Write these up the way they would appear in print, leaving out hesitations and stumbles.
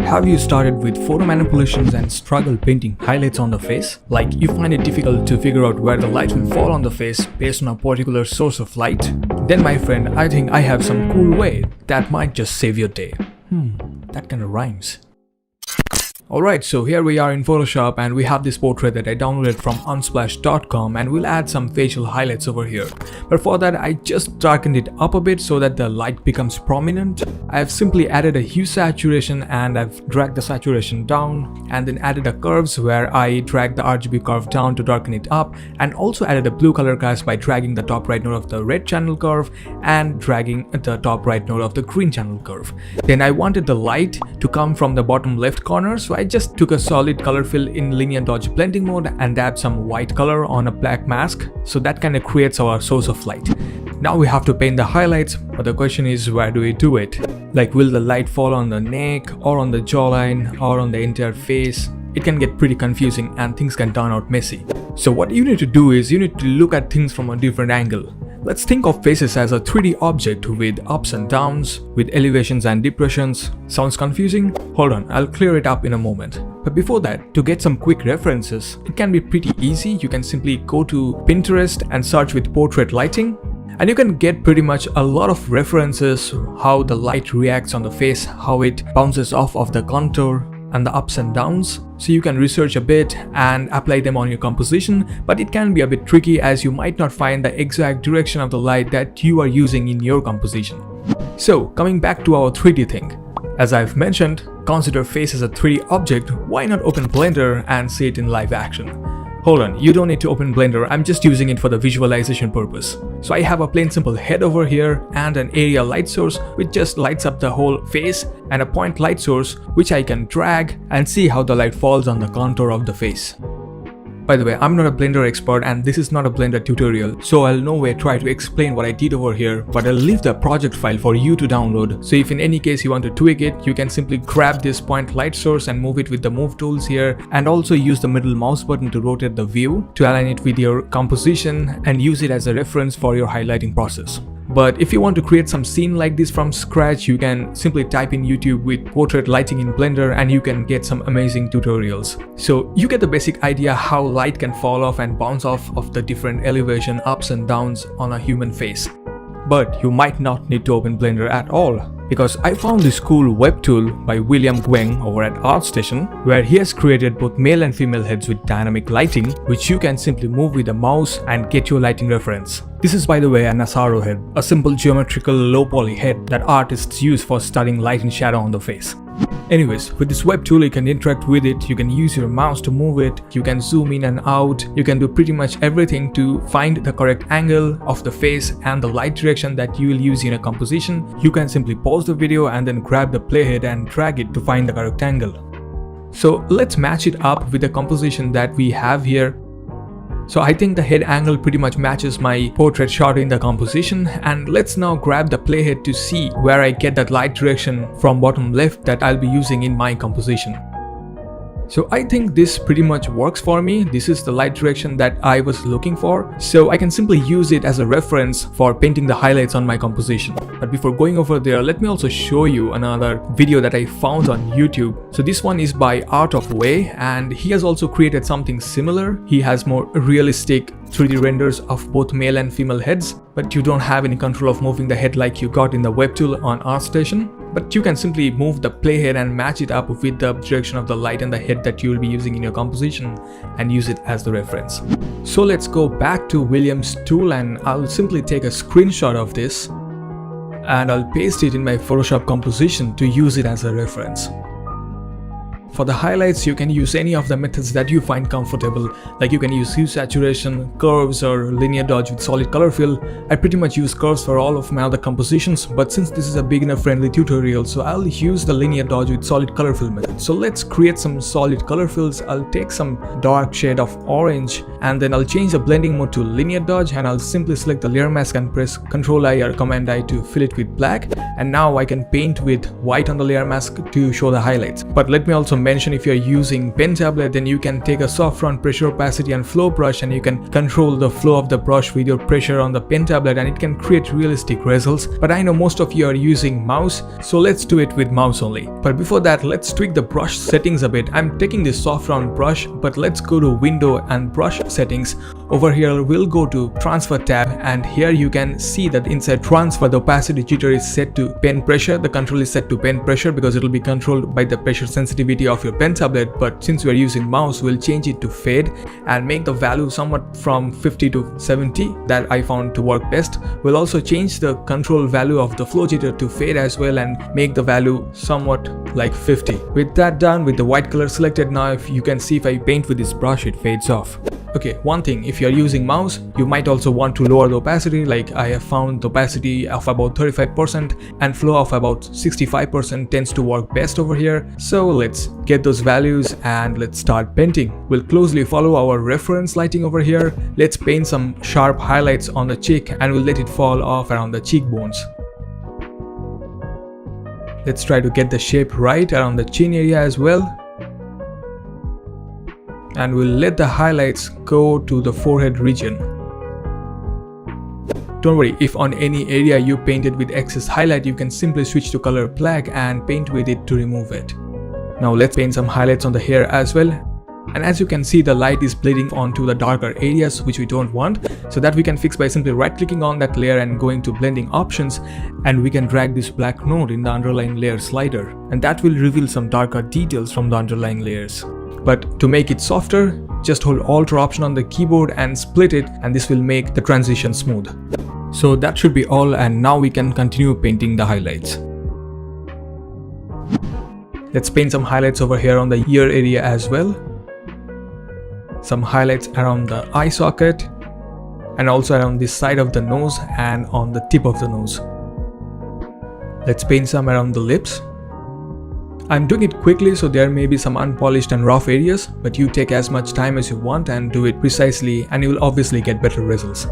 Have you started with photo manipulations and struggled painting highlights on the face? Like you find it difficult to figure out where the light will fall on the face based on a particular source of light? Then my friend, I think I have some cool way that might just save your day. That kind of rhymes. Alright, so here we are in Photoshop and we have this portrait that I downloaded from unsplash.com, and we'll add some facial highlights over here. But for that I just darkened it up a bit so that the light becomes prominent. I have simply added a hue saturation and I've dragged the saturation down, and then added a curves where I dragged the RGB curve down to darken it up, and also added a blue color cast by dragging the top right node of the red channel curve and dragging the top right node of the green channel curve. Then I wanted the light to come from the bottom left corner, so I just took a solid color fill in linear dodge blending mode and dabbed some white color on a black mask, so that kind of creates our source of light. Now we have to paint the highlights, but the question is, where do we do it? Like, will the light fall on the neck or on the jawline or on the entire face? It can get pretty confusing and things can turn out messy. So what you need to do is you need to look at things from a different angle. Let's think of faces as a 3D object with ups and downs, with elevations and depressions. Sounds confusing? Hold on, I'll clear it up in a moment. But before that, to get some quick references, it can be pretty easy. You can simply go to Pinterest and search with portrait lighting, and you can get pretty much a lot of references, how the light reacts on the face, how it bounces off of the contour, and the ups and downs. So you can research a bit and apply them on your composition, but it can be a bit tricky as you might not find the exact direction of the light that you are using in your composition. So coming back to our 3D thing, as I've mentioned, consider face as a 3D object. Why not open Blender and see it in live action? Hold on, you don't need to open Blender, I'm just using it for the visualization purpose. So I have a plain simple head over here and an area light source which just lights up the whole face, and a point light source which I can drag and see how the light falls on the contour of the face. By the way, I'm not a Blender expert and this is not a Blender tutorial, so I'll nowhere try to explain what I did over here, but I'll leave the project file for you to download. So if in any case you want to tweak it, you can simply grab this point light source and move it with the move tools here, and also use the middle mouse button to rotate the view to align it with your composition and use it as a reference for your highlighting process. But if you want to create some scene like this from scratch, you can simply type in YouTube with portrait lighting in Blender and you can get some amazing tutorials. So you get the basic idea how light can fall off and bounce off of the different elevation ups and downs on a human face. But you might not need to open Blender at all, because I found this cool web tool by William Gweng over at ArtStation, where he has created both male and female heads with dynamic lighting, which you can simply move with a mouse and get your lighting reference. This is, by the way, an Asaro head, a simple geometrical low poly head that artists use for studying light and shadow on the face. Anyways, with this web tool you can interact with it, you can use your mouse to move it, you can zoom in and out, you can do pretty much everything to find the correct angle of the face and the light direction that you will use in a composition. You can simply pause the video and then grab the playhead and drag it to find the correct angle. So let's match it up with the composition that we have here. So I think the head angle pretty much matches my portrait shot in the composition, and let's now grab the playhead to see where I get that light direction from bottom left that I'll be using in my composition. So I think this pretty much works for me. This is the light direction that I was looking for, so I can simply use it as a reference for painting the highlights on my composition. But before going over there, let me also show you another video that I found on YouTube. So this one is by Art of Way, and he has also created something similar. He has more realistic 3D renders of both male and female heads, but you don't have any control of moving the head like you got in the web tool on ArtStation. But you can simply move the playhead and match it up with the direction of the light and the head that you will be using in your composition and use it as the reference. So let's go back to William's tool, and I'll simply take a screenshot of this and I'll paste it in my Photoshop composition to use it as a reference. For the highlights, you can use any of the methods that you find comfortable, like you can use hue saturation, curves, or linear dodge with solid color fill. I pretty much use curves for all of my other compositions, but since this is a beginner friendly tutorial, so I'll use the linear dodge with solid color fill method. So let's create some solid color fills. I'll take some dark shade of orange and then I'll change the blending mode to linear dodge, and I'll simply select the layer mask and press Ctrl I or Command I to fill it with black, and now I can paint with white on the layer mask to show the highlights. But let me also mention if you're using pen tablet, then you can take a soft round pressure, opacity and flow brush, and you can control the flow of the brush with your pressure on the pen tablet, and it can create realistic results. But I know most of you are using mouse, so let's do it with mouse only. But before that, let's tweak the brush settings a bit. I'm taking this soft round brush, but let's go to window and brush settings. Over here we'll go to transfer tab, and here you can see that inside transfer the opacity jitter is set to pen pressure. The control is set to pen pressure because it will be controlled by the pressure sensitivity of your pen tablet, but since we are using mouse, we'll change it to fade and make the value somewhat from 50 to 70. That I found to work best. We'll also change the control value of the flow jitter to fade as well and make the value somewhat like 50. With that done, with the white color selected, now if you can see if I paint with this brush, it fades off. Okay, one thing, if you're using mouse, you might also want to lower the opacity. Like I have found the opacity of about 35% and flow of about 65% tends to work best over here. So let's get those values and let's start painting. We'll closely follow our reference lighting over here. Let's paint some sharp highlights on the cheek and we'll let it fall off around the cheekbones. Let's try to get the shape right around the chin area as well. And we'll let the highlights go to the forehead region. Don't worry, if on any area you painted with excess highlight, you can simply switch to color black and paint with it to remove it. Now let's paint some highlights on the hair as well. And as you can see, the light is bleeding onto the darker areas which we don't want, so that we can fix by simply right clicking on that layer and going to blending options, and we can drag this black node in the underlying layer slider, and that will reveal some darker details from the underlying layers. But to make it softer, just hold Alt or Option on the keyboard and split it, and this will make the transition smooth. So that should be all, and now we can continue painting the highlights. Let's paint some highlights over here on the ear area as well. Some highlights around the eye socket and also around this side of the nose and on the tip of the nose. Let's paint some around the lips. I'm doing it quickly, so there may be some unpolished and rough areas, but you take as much time as you want and do it precisely and you will obviously get better results.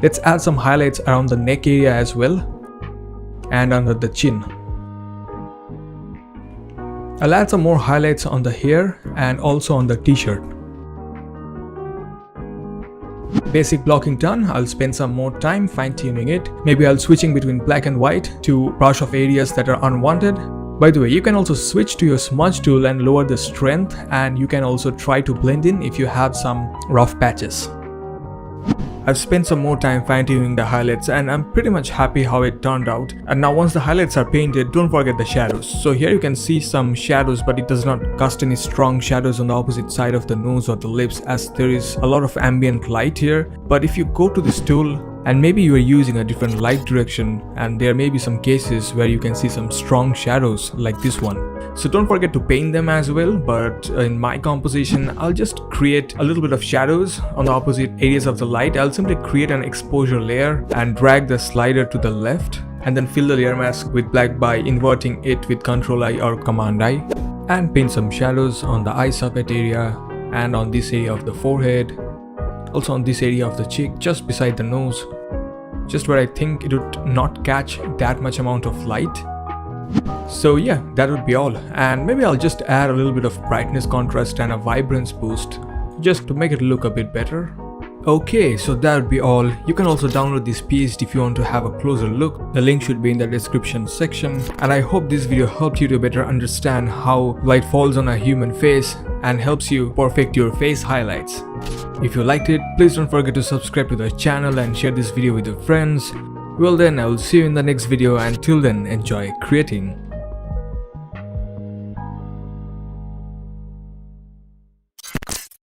Let's add some highlights around the neck area as well and under the chin. I'll add some more highlights on the hair and also on the t-shirt. Basic blocking done. I'll spend some more time fine-tuning it. Maybe I'll switching between black and white to brush off areas that are unwanted. By the way, you can also switch to your smudge tool and lower the strength, and you can also try to blend in if you have some rough patches. I've spent some more time fine-tuning the highlights and I'm pretty much happy how it turned out. And now once the highlights are painted, don't forget the shadows. So here you can see some shadows, but it does not cast any strong shadows on the opposite side of the nose or the lips, as there is a lot of ambient light here. But if you go to this tool, and maybe you are using a different light direction, and there may be some cases where you can see some strong shadows like this one. So don't forget to paint them as well, but in my composition I'll just create a little bit of shadows on the opposite areas of the light. I'll simply create an exposure layer and drag the slider to the left and then fill the layer mask with black by inverting it with Ctrl I or Command I, and paint some shadows on the eye socket area and on this area of the forehead, also on this area of the cheek just beside the nose, just where I think it would not catch that much amount of light. So yeah, that would be all, and maybe I'll just add a little bit of brightness contrast and a vibrance boost just to make it look a bit better. Okay, so that would be all. You can also download this piece if you want to have a closer look. The link should be in the description section, and I hope this video helped you to better understand how light falls on a human face and helps you perfect your face highlights. If you liked it, please don't forget to subscribe to the channel and share this video with your friends. Well then, I will see you in the next video, and till then, enjoy creating.